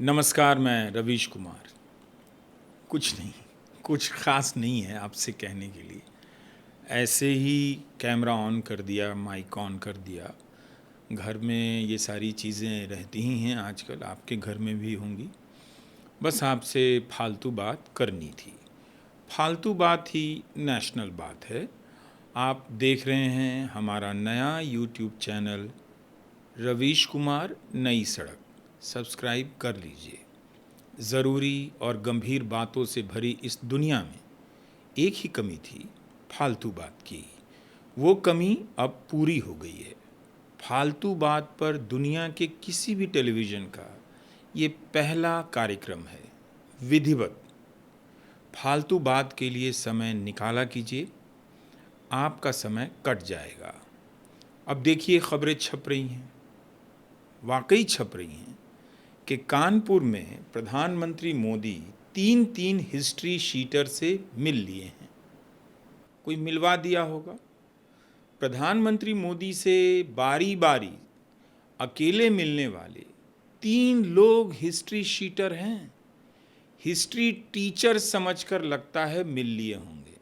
नमस्कार, मैं रवीश कुमार। कुछ नहीं, कुछ ख़ास नहीं है आपसे कहने के लिए। ऐसे ही कैमरा ऑन कर दिया, माइक ऑन कर दिया। घर में ये सारी चीज़ें रहती ही हैं आजकल, आपके घर में भी होंगी। बस आपसे फालतू बात करनी थी। फालतू बात ही नेशनल बात है। आप देख रहे हैं हमारा नया यूट्यूब चैनल रवीश कुमार नई सड़क। सब्सक्राइब कर लीजिए। ज़रूरी और गंभीर बातों से भरी इस दुनिया में एक ही कमी थी, फालतू बात की। वो कमी अब पूरी हो गई है। फालतू बात पर दुनिया के किसी भी टेलीविज़न का ये पहला कार्यक्रम है, विधिवत। फालतू बात के लिए समय निकाला कीजिए, आपका समय कट जाएगा। अब देखिए, खबरें छप रही हैं, वाकई छप रही हैं कि कानपुर में प्रधानमंत्री मोदी तीन तीन हिस्ट्री शीटर से मिल लिए हैं। कोई मिलवा दिया होगा। प्रधानमंत्री मोदी से बारी बारी अकेले मिलने वाले तीन लोग हिस्ट्री शीटर हैं। हिस्ट्री टीचर समझकर लगता है मिल लिए होंगे।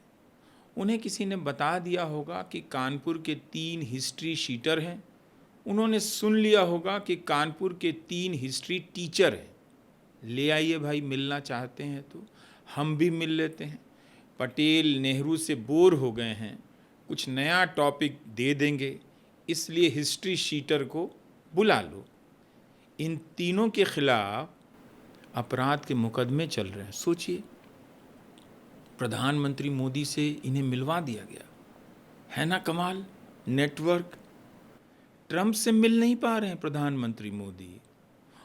उन्हें किसी ने बता दिया होगा कि कानपुर के तीन हिस्ट्री शीटर हैं। उन्होंने सुन लिया होगा कि कानपुर के तीन हिस्ट्री टीचर हैं। ले आइए भाई, मिलना चाहते हैं तो हम भी मिल लेते हैं। पटेल नेहरू से बोर हो गए हैं, कुछ नया टॉपिक दे देंगे, इसलिए हिस्ट्री शीटर को बुला लो। इन तीनों के खिलाफ अपराध के मुकदमे चल रहे हैं। सोचिए, प्रधानमंत्री मोदी से इन्हें मिलवा दिया गया है ना। कमाल नेटवर्क। ट्रंप से मिल नहीं पा रहे हैं प्रधानमंत्री मोदी,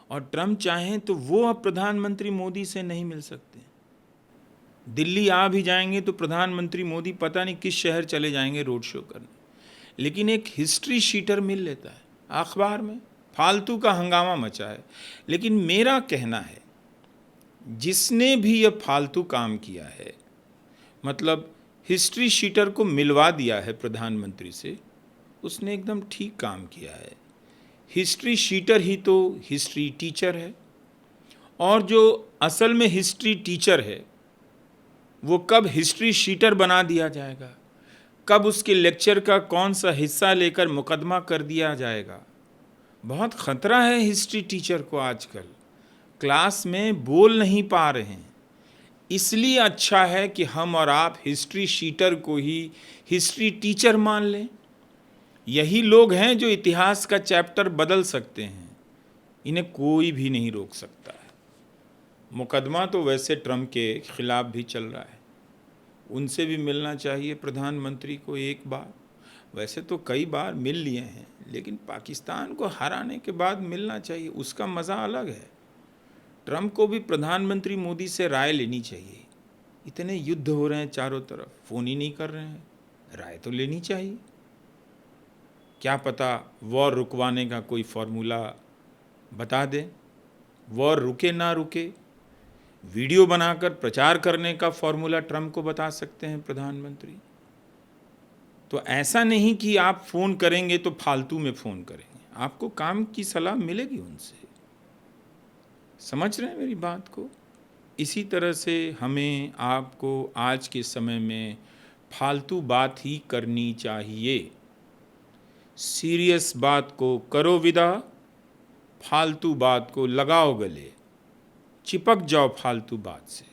और ट्रंप चाहें तो वो अब प्रधानमंत्री मोदी से नहीं मिल सकते। दिल्ली आ भी जाएंगे तो प्रधानमंत्री मोदी पता नहीं किस शहर चले जाएंगे रोड शो करने। लेकिन एक हिस्ट्री शीटर मिल लेता है अखबार में, फालतू का हंगामा मचा है। लेकिन मेरा कहना है, जिसने भी यह फालतू काम किया है, मतलब हिस्ट्री शीटर को मिलवा दिया है प्रधानमंत्री से, उसने एकदम ठीक काम किया है। हिस्ट्री शीटर ही तो हिस्ट्री टीचर है। और जो असल में हिस्ट्री टीचर है, वो कब हिस्ट्री शीटर बना दिया जाएगा, कब उसके लेक्चर का कौन सा हिस्सा लेकर मुकदमा कर दिया जाएगा। बहुत ख़तरा है हिस्ट्री टीचर को आजकल। क्लास में बोल नहीं पा रहे हैं, इसलिए अच्छा है कि हम और आप हिस्ट्री शीटर को ही हिस्ट्री टीचर मान लें। यही लोग हैं जो इतिहास का चैप्टर बदल सकते हैं। इन्हें कोई भी नहीं रोक सकता है। मुकदमा तो वैसे ट्रंप के खिलाफ भी चल रहा है, उनसे भी मिलना चाहिए प्रधानमंत्री को एक बार। वैसे तो कई बार मिल लिए हैं, लेकिन पाकिस्तान को हराने के बाद मिलना चाहिए, उसका मज़ा अलग है। ट्रंप को भी प्रधानमंत्री मोदी से राय लेनी चाहिए। इतने युद्ध हो रहे हैं चारों तरफ, फ़ोन ही नहीं कर रहे हैं, राय तो लेनी चाहिए। क्या पता वॉर रुकवाने का कोई फार्मूला बता दें। वॉर रुके ना रुके, वीडियो बनाकर प्रचार करने का फार्मूला ट्रंप को बता सकते हैं प्रधानमंत्री। तो ऐसा नहीं कि आप फ़ोन करेंगे तो फालतू में फ़ोन करेंगे, आपको काम की सलाह मिलेगी उनसे। समझ रहे हैं मेरी बात को। इसी तरह से हमें आपको आज के समय में फालतू बात ही करनी चाहिए। सीरियस बात को करो विदा, फालतू बात को लगाओ गले। चिपक जाओ फालतू बात से,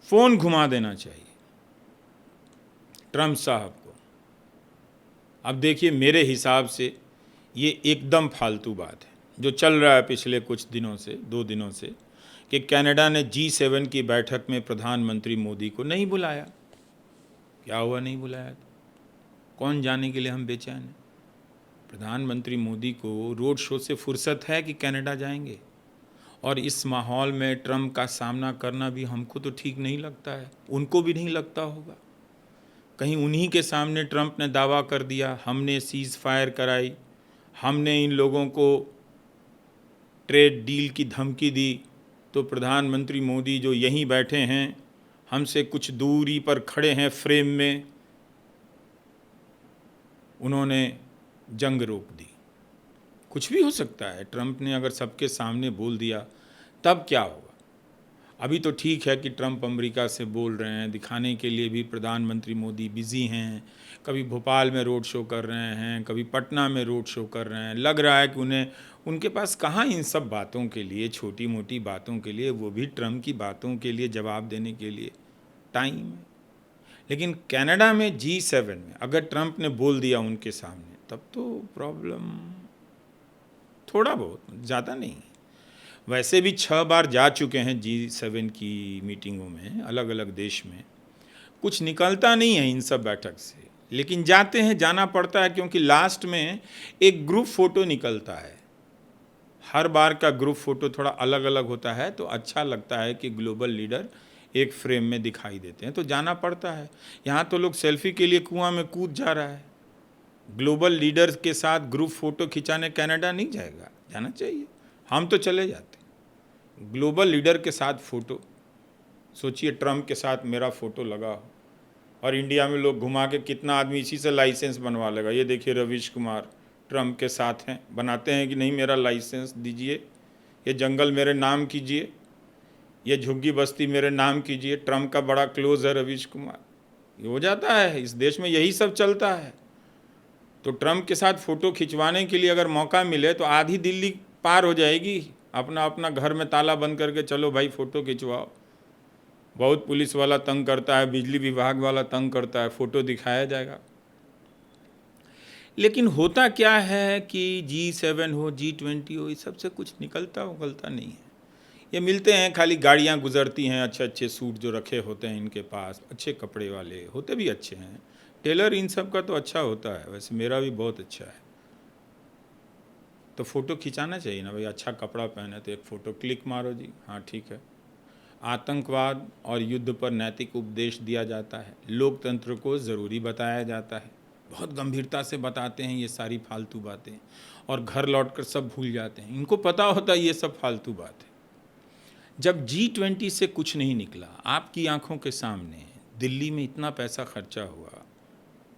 फ़ोन घुमा देना चाहिए ट्रंप साहब को। अब देखिए, मेरे हिसाब से ये एकदम फालतू बात है जो चल रहा है पिछले कुछ दिनों से, 2 दिनों से, कि कनाडा ने G7 की बैठक में प्रधानमंत्री मोदी को नहीं बुलाया। क्या हुआ नहीं बुलाया तो? कौन जाने के लिए हम बेचैन हैं। प्रधानमंत्री मोदी को रोड शो से फुर्सत है कि कनाडा जाएंगे? और इस माहौल में ट्रंप का सामना करना भी हमको तो ठीक नहीं लगता है, उनको भी नहीं लगता होगा। कहीं उन्हीं के सामने ट्रंप ने दावा कर दिया, हमने सीज़ फायर कराई, हमने इन लोगों को ट्रेड डील की धमकी दी, तो प्रधानमंत्री मोदी जो यहीं बैठे हैं, हमसे कुछ दूरी पर खड़े हैं फ्रेम में, उन्होंने जंग रोक दी। कुछ भी हो सकता है। ट्रंप ने अगर सबके सामने बोल दिया तब क्या होगा? अभी तो ठीक है कि ट्रंप अमेरिका से बोल रहे हैं, दिखाने के लिए भी प्रधानमंत्री मोदी बिजी हैं, कभी भोपाल में रोड शो कर रहे हैं, कभी पटना में रोड शो कर रहे हैं। लग रहा है कि उनके पास कहाँ इन सब बातों के लिए, छोटी मोटी बातों के लिए, वो भी ट्रंप की बातों के लिए जवाब देने के लिए टाइम है। लेकिन कनाडा में G7 में अगर ट्रंप ने बोल दिया उनके सामने, तब तो प्रॉब्लम थोड़ा बहुत, ज़्यादा नहीं। वैसे भी 6 बार जा चुके हैं G7 की मीटिंगों में, अलग अलग देश में। कुछ निकलता नहीं है इन सब बैठक से, लेकिन जाते हैं, जाना पड़ता है, क्योंकि लास्ट में एक ग्रुप फोटो निकलता है। हर बार का ग्रुप फोटो थोड़ा अलग अलग होता है, तो अच्छा लगता है कि ग्लोबल लीडर एक फ्रेम में दिखाई देते हैं, तो जाना पड़ता है। यहाँ तो लोग सेल्फी के लिए कुआं में कूद जा रहा है। ग्लोबल लीडर्स के साथ ग्रुप फोटो खिंचाने कनाडा नहीं जाएगा, जाना चाहिए। हम तो चले जाते। ग्लोबल लीडर के साथ फ़ोटो, सोचिए ट्रंप के साथ मेरा फ़ोटो लगा हो, और इंडिया में लोग घुमा के कितना आदमी इसी से लाइसेंस बनवा लेगा। ये देखिए रवीश कुमार ट्रंप के साथ हैं, बनाते हैं कि नहीं मेरा लाइसेंस दीजिए, ये जंगल मेरे नाम कीजिए, ये झुग्गी बस्ती मेरे नाम कीजिए। ट्रंप का बड़ा क्लोज है रवीश कुमार। ये हो जाता है, इस देश में यही सब चलता है। तो ट्रंप के साथ फ़ोटो खिंचवाने के लिए अगर मौका मिले तो आधी दिल्ली पार हो जाएगी, अपना अपना घर में ताला बंद करके चलो भाई फ़ोटो खिंचवाओ। बहुत पुलिस वाला तंग करता है, बिजली विभाग वाला तंग करता है, फ़ोटो दिखाया जाएगा। लेकिन होता क्या है कि G7 हो, G20 हो, इस सब से कुछ निकलता उगलता नहीं है। ये मिलते हैं, खाली गाड़ियाँ गुजरती हैं, अच्छे अच्छे सूट जो रखे होते हैं इनके पास, अच्छे कपड़े वाले होते भी अच्छे हैं। टेलर इन सब का तो अच्छा होता है, वैसे मेरा भी बहुत अच्छा है। तो फ़ोटो खिंचाना चाहिए ना भाई, अच्छा कपड़ा पहने तो एक फ़ोटो क्लिक मारो जी, हाँ ठीक है। आतंकवाद और युद्ध पर नैतिक उपदेश दिया जाता है, लोकतंत्र को ज़रूरी बताया जाता है, बहुत गंभीरता से बताते हैं ये सारी फालतू बातें, और घर लौटकर सब भूल जाते हैं। इनको पता होता है ये सब फालतू बात है। जब G20 से कुछ नहीं निकला, आपकी आंखों के सामने दिल्ली में इतना पैसा खर्चा हुआ,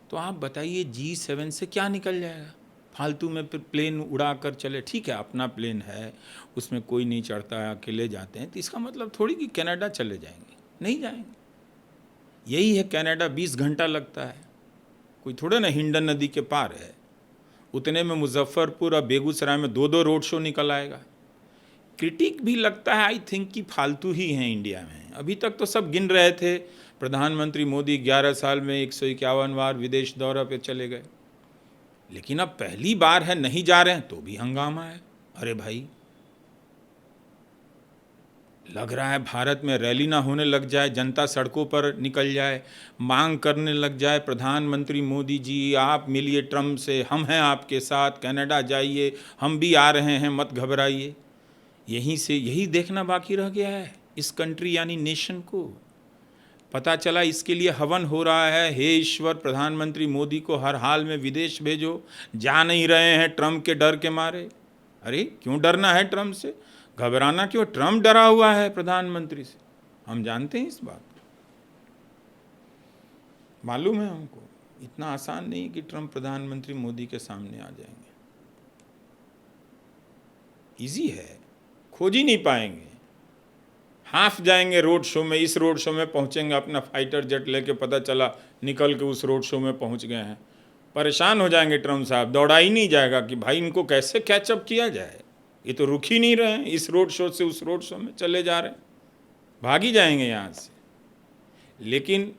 तो आप बताइए G7 से क्या निकल जाएगा? फालतू में प्लेन उड़ा कर चले, ठीक है अपना प्लेन है, उसमें कोई नहीं चढ़ता है, अकेले जाते हैं, तो इसका मतलब थोड़ी कि कनाडा चले जाएंगे, नहीं जाएंगे। यही है कनाडा, 20 घंटा लगता है, कोई थोड़ा ना हिंडन नदी के पार है। उतने में मुजफ्फरपुर और बेगूसराय में 2-2 रोड शो निकल आएगा। क्रिटिक भी लगता है आई थिंक कि फालतू ही हैं इंडिया में। अभी तक तो सब गिन रहे थे, प्रधानमंत्री मोदी 11 साल में 151 बार विदेश दौरे पे चले गए, लेकिन अब पहली बार है नहीं जा रहे हैं तो भी हंगामा है। अरे भाई, लग रहा है भारत में रैली ना होने लग जाए, जनता सड़कों पर निकल जाए, मांग करने लग जाए, प्रधानमंत्री मोदी जी आप मिलिए ट्रंप से, हम हैं आपके साथ, कनाडा जाइए, हम भी आ रहे हैं, मत घबराइए। यहीं से यही देखना बाकी रह गया है इस कंट्री यानी नेशन को। पता चला इसके लिए हवन हो रहा है, हे ईश्वर प्रधानमंत्री मोदी को हर हाल में विदेश भेजो, जा नहीं रहे हैं ट्रंप के डर के मारे। अरे क्यों डरना है ट्रंप से, घबराना क्यों? ट्रंप डरा हुआ है प्रधानमंत्री से, हम जानते हैं इस बात को, मालूम है हमको। इतना आसान नहीं कि ट्रंप प्रधानमंत्री मोदी के सामने आ जाएंगे, इजी है, खोज ही नहीं पाएंगे, हाफ जाएंगे रोड शो में, इस रोड शो में पहुंचेंगे अपना फाइटर जेट लेके, पता चला निकल के उस रोड शो में पहुंच गए हैं, परेशान हो जाएंगे ट्रंप साहब। दौड़ा ही नहीं जाएगा कि भाई इनको कैसे कैचअप किया जाए, ये तो रुक ही नहीं रहे हैं, इस रोड शो से उस रोड शो में चले जा रहे हैं, भाग ही जाएंगे यहाँ से। लेकिन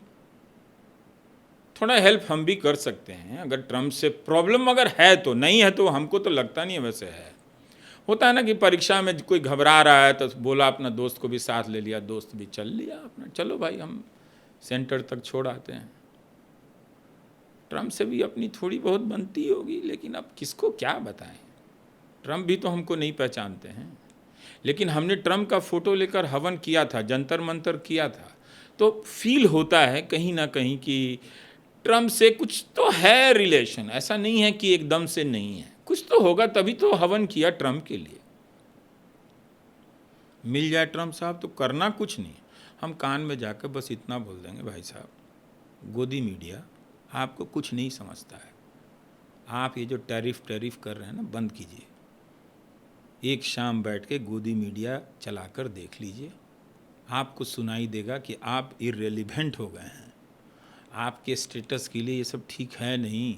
थोड़ा हेल्प हम भी कर सकते हैं, अगर ट्रंप से प्रॉब्लम अगर है तो, नहीं है तो हमको तो लगता नहीं है, वैसे है। होता है ना कि परीक्षा में कोई घबरा रहा है तो बोला अपना दोस्त को भी साथ ले लिया, दोस्त भी चल लिया अपना, चलो भाई हम सेंटर तक छोड़ आते हैं। ट्रंप से भी अपनी थोड़ी बहुत बनती होगी, लेकिन अब किसको क्या बताएं, ट्रंप भी तो हमको नहीं पहचानते हैं। लेकिन हमने ट्रंप का फ़ोटो लेकर हवन किया था, जंतर मंतर किया था, तो फील होता है कहीं ना कहीं कि ट्रंप से कुछ तो है रिलेशन, ऐसा नहीं है कि एकदम से नहीं है, कुछ तो होगा, तभी तो हवन किया ट्रंप के लिए। मिल जाए ट्रंप साहब तो करना कुछ नहीं, हम कान में जाकर बस इतना बोल देंगे, भाई साहब गोदी मीडिया आपको कुछ नहीं समझता है, आप ये जो टैरिफ कर रहे हैं ना बंद कीजिए, एक शाम बैठ के गोदी मीडिया चलाकर देख लीजिए, आपको सुनाई देगा कि आप इर्रेलिवेंट हो गए हैं। आपके स्टेटस के लिए ये सब ठीक है नहीं।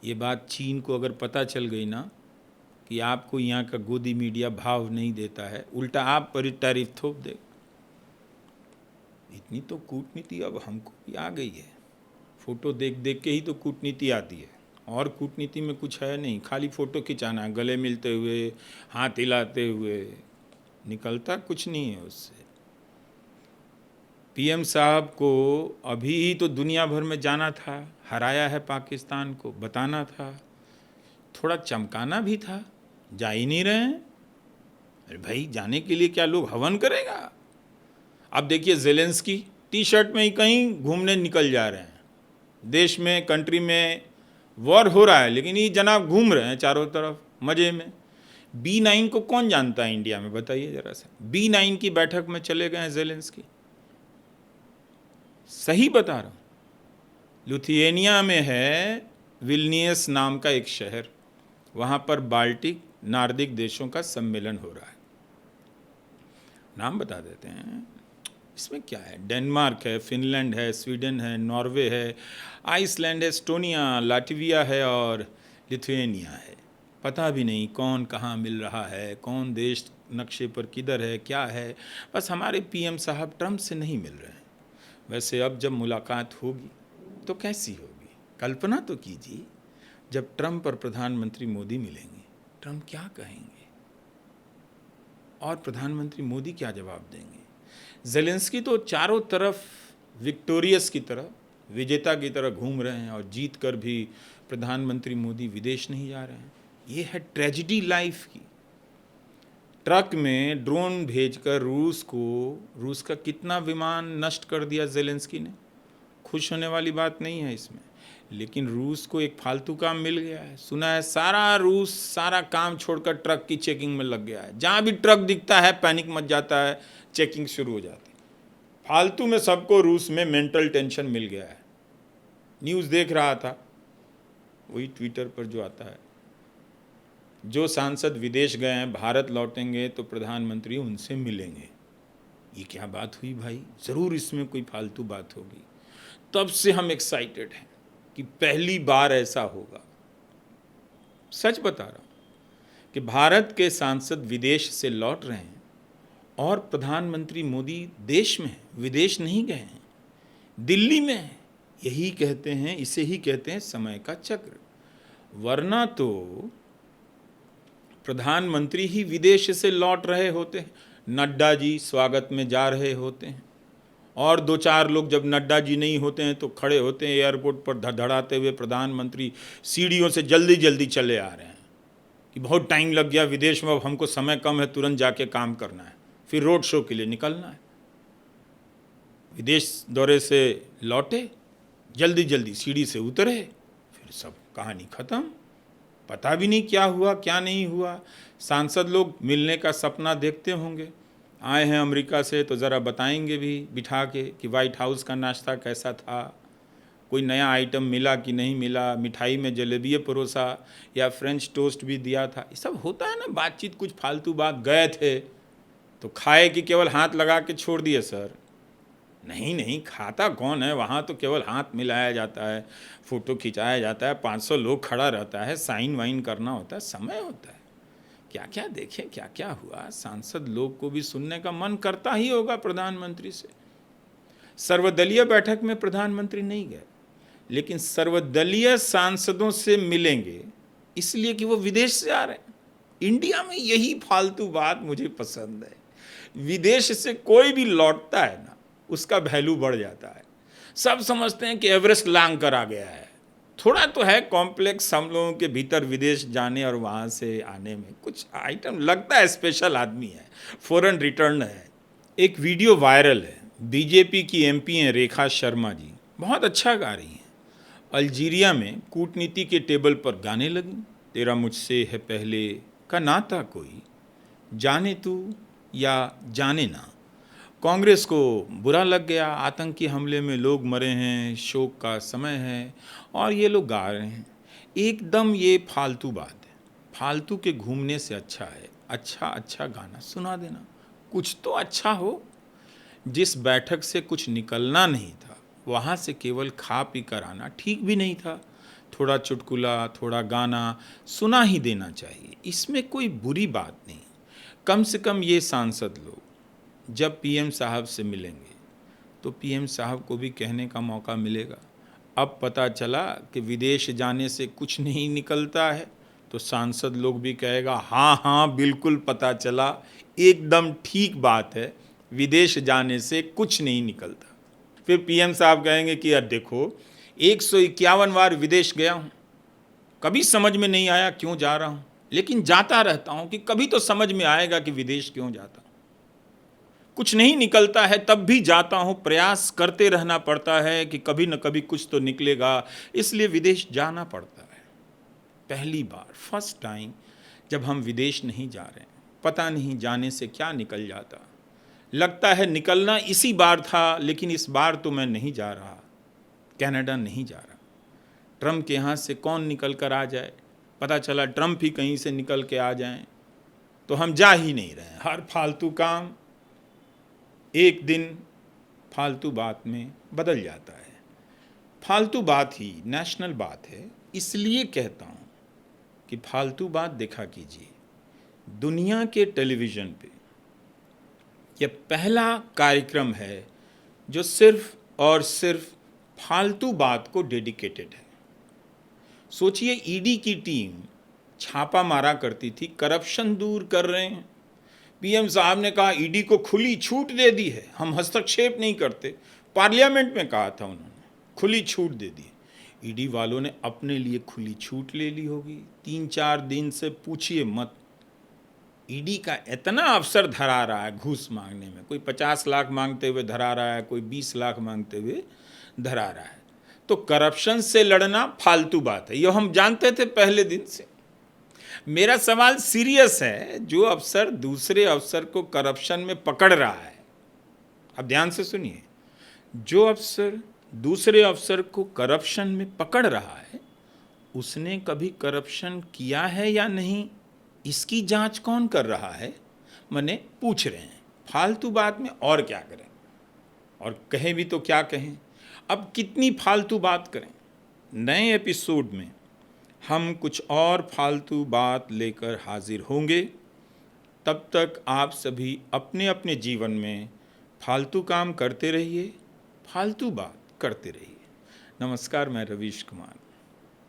ये बात चीन को अगर पता चल गई ना कि आपको यहाँ का गोदी मीडिया भाव नहीं देता है, उल्टा आप पर टैरिफ थोप देगा। इतनी तो कूटनीति अब हमको भी आ गई है। फ़ोटो देख देख के ही तो कूटनीति आती है, और कूटनीति में कुछ है नहीं, खाली फ़ोटो खिंचाना, गले मिलते हुए, हाथ हिलाते हुए, निकलता कुछ नहीं है उससे। पीएम साहब को अभी ही तो दुनिया भर में जाना था, हराया है पाकिस्तान को, बताना था, थोड़ा चमकाना भी था, जा ही नहीं रहे हैं। अरे भाई, जाने के लिए क्या लोग हवन करेगा? अब देखिए ज़ेलेंस्की टी शर्ट में ही कहीं घूमने निकल जा रहे हैं। देश में, कंट्री में वॉर हो रहा है, लेकिन ये जनाब घूम रहे हैं चारों तरफ मज़े में। B9 को कौन जानता है इंडिया में, बताइए ज़रा सा। B9 की बैठक में चले गए हैं ज़ेलेंस्की। सही बता रहा हूँ। लिथुएनिया में है विल्नियस नाम का एक शहर, वहाँ पर बाल्टिक नार्डिक देशों का सम्मेलन हो रहा है। नाम बता देते हैं, इसमें क्या है, डेनमार्क है, फिनलैंड है, स्वीडन है, नॉर्वे है, आइसलैंड है, एस्टोनिया, लाटविया है और लिथुएनिया है। पता भी नहीं कौन कहाँ मिल रहा है, कौन देश नक्शे पर किधर है, क्या है। बस हमारे पीएम साहब ट्रंप से नहीं मिल रहे हैं। वैसे अब जब मुलाकात होगी तो कैसी होगी, कल्पना तो कीजिए। जब ट्रंप और प्रधानमंत्री मोदी मिलेंगे, ट्रंप क्या कहेंगे और प्रधानमंत्री मोदी क्या जवाब देंगे। ज़ेलेंस्की तो चारों तरफ विक्टोरियस की तरह, विजेता की तरह घूम रहे हैं, और जीत कर भी प्रधानमंत्री मोदी विदेश नहीं जा रहे हैं। ये है ट्रेजिडी लाइफ की। ट्रक में ड्रोन भेजकर रूस का कितना विमान नष्ट कर दिया ज़ेलेंस्की ने। खुश होने वाली बात नहीं है इसमें, लेकिन रूस को एक फालतू काम मिल गया है। सुना है सारा रूस सारा काम छोड़कर ट्रक की चेकिंग में लग गया है। जहाँ भी ट्रक दिखता है पैनिक मच जाता है, चेकिंग शुरू हो जाती है। फालतू में सबको रूस में मेंटल टेंशन मिल गया है। न्यूज़ देख रहा था, वही ट्विटर पर जो आता है, जो सांसद विदेश गए हैं भारत लौटेंगे तो प्रधानमंत्री उनसे मिलेंगे। ये क्या बात हुई भाई? ज़रूर इसमें कोई फालतू बात होगी। तब से हम एक्साइटेड हैं कि पहली बार ऐसा होगा। सच बता रहा हूँ कि भारत के सांसद विदेश से लौट रहे हैं और प्रधानमंत्री मोदी देश में हैं, विदेश नहीं गए हैं, दिल्ली में हैं। यही कहते हैं, इसे ही कहते हैं समय का चक्र। वरना तो प्रधानमंत्री ही विदेश से लौट रहे होते हैं, नड्डा जी स्वागत में जा रहे होते हैं, और दो चार लोग जब नड्डा जी नहीं होते हैं तो खड़े होते हैं एयरपोर्ट पर धड़धड़ाते हुए, प्रधानमंत्री सीढ़ियों से जल्दी जल्दी चले आ रहे हैं कि बहुत टाइम लग गया विदेश में, अब हमको समय कम है, तुरंत जाके काम करना है, फिर रोड शो के लिए निकलना है। विदेश दौरे से लौटे, जल्दी जल्दी सीढ़ी से उतरे, फिर सब कहानी ख़त्म। पता भी नहीं क्या हुआ क्या नहीं हुआ। सांसद लोग मिलने का सपना देखते होंगे, आए हैं अमेरिका से तो ज़रा बताएंगे भी बिठा के कि वाइट हाउस का नाश्ता कैसा था, कोई नया आइटम मिला कि नहीं मिला, मिठाई में जलेबी परोसा या फ्रेंच टोस्ट भी दिया था। ये सब होता है ना बातचीत, कुछ फालतू बात। गए थे तो खाए कि केवल हाथ लगा के छोड़ दिए सर? नहीं नहीं, खाता कौन है वहाँ, तो केवल हाथ मिलाया जाता है, फ़ोटो खिंचाया जाता है, 500 लोग खड़ा रहता है, साइन वाइन करना होता है, समय होता है। क्या क्या देखें, क्या क्या हुआ। सांसद लोग को भी सुनने का मन करता ही होगा प्रधानमंत्री से। सर्वदलीय बैठक में प्रधानमंत्री नहीं गए, लेकिन सर्वदलीय सांसदों से मिलेंगे इसलिए कि वो विदेश से आ रहे हैं। इंडिया में यही फालतू बात मुझे पसंद है। विदेश से कोई भी लौटता है ना, उसका वैल्यू बढ़ जाता है। सब समझते हैं कि एवरेस्ट लांग कर आ गया है। थोड़ा तो है कॉम्प्लेक्स हम लोगों के भीतर, विदेश जाने और वहाँ से आने में कुछ आइटम लगता है स्पेशल आदमी है, फॉरेन रिटर्न है। एक वीडियो वायरल है, बीजेपी की एमपी हैं रेखा शर्मा जी, बहुत अच्छा गा रही हैं। अल्जीरिया में कूटनीति के टेबल पर गाने लगी, तेरा मुझसे है पहले का नाता कोई, जाने तू या जाने ना। कांग्रेस को बुरा लग गया, आतंकी हमले में लोग मरे हैं, शोक का समय है, और ये लोग गा रहे हैं। एकदम ये फालतू बात है। फालतू के घूमने से अच्छा है अच्छा अच्छा गाना सुना देना, कुछ तो अच्छा हो। जिस बैठक से कुछ निकलना नहीं था, वहाँ से केवल खा पी कर आना ठीक भी नहीं था। थोड़ा चुटकुला, थोड़ा गाना सुना ही देना चाहिए, इसमें कोई बुरी बात नहीं। कम से कम ये सांसद लोग जब पीएम साहब से मिलेंगे तो पीएम साहब को भी कहने का मौका मिलेगा। अब पता चला कि विदेश जाने से कुछ नहीं निकलता है, तो सांसद लोग भी कहेगा हाँ हाँ बिल्कुल पता चला, एकदम ठीक बात है, विदेश जाने से कुछ नहीं निकलता। फिर पीएम साहब कहेंगे कि यार देखो 151 बार विदेश गया हूँ, कभी समझ में नहीं आया क्यों जा रहा हूँ, लेकिन जाता रहता हूँ कि कभी तो समझ में आएगा कि विदेश क्यों जाता हूँ। कुछ नहीं निकलता है तब भी जाता हूँ, प्रयास करते रहना पड़ता है कि कभी न कभी कुछ तो निकलेगा, इसलिए विदेश जाना पड़ता है। पहली बार, फर्स्ट टाइम जब हम विदेश नहीं जा रहे हैं, पता नहीं जाने से क्या निकल जाता। लगता है निकलना इसी बार था, लेकिन इस बार तो मैं नहीं जा रहा, कनाडा नहीं जा रहा। ट्रम्प के यहाँ से कौन निकल कर आ जाए, पता चला ट्रम्प ही कहीं से निकल के आ जाएं, तो हम जा ही नहीं रहे हैं। हर फालतू काम एक दिन फालतू बात में बदल जाता है। फालतू बात ही नेशनल बात है, इसलिए कहता हूँ कि फालतू बात देखा कीजिए। दुनिया के टेलीविज़न पे यह पहला कार्यक्रम है जो सिर्फ और सिर्फ फालतू बात को डेडिकेटेड है। सोचिए, ईडी की टीम छापा मारा करती थी, करप्शन दूर कर रहे हैं। पीएम साहब ने कहा ईडी को खुली छूट दे दी है, हम हस्तक्षेप नहीं करते। पार्लियामेंट में कहा था उन्होंने, खुली छूट दे दी। ईडी वालों ने अपने लिए खुली छूट ले ली होगी। 3-4 दिन से पूछिए मत, ईडी का इतना अफसर धरा रहा है घूस मांगने में, कोई 50 लाख मांगते हुए धरा रहा है, कोई 20 लाख मांगते हुए धरा रहा है। तो करप्शन से लड़ना फालतू बात है, ये हम जानते थे पहले दिन से। मेरा सवाल सीरियस है, जो अफसर दूसरे अफसर को करप्शन में पकड़ रहा है, अब ध्यान से सुनिए, जो अफसर दूसरे अफसर को करप्शन में पकड़ रहा है, उसने कभी करप्शन किया है या नहीं, इसकी जांच कौन कर रहा है? मने पूछ रहे हैं। फालतू बात में और क्या करें, और कहें भी तो क्या कहें। अब कितनी फालतू बात करें। नए एपिसोड में हम कुछ और फालतू बात लेकर हाजिर होंगे। तब तक आप सभी अपने अपने जीवन में फालतू काम करते रहिए, फालतू बात करते रहिए। नमस्कार, मैं रवीश कुमार।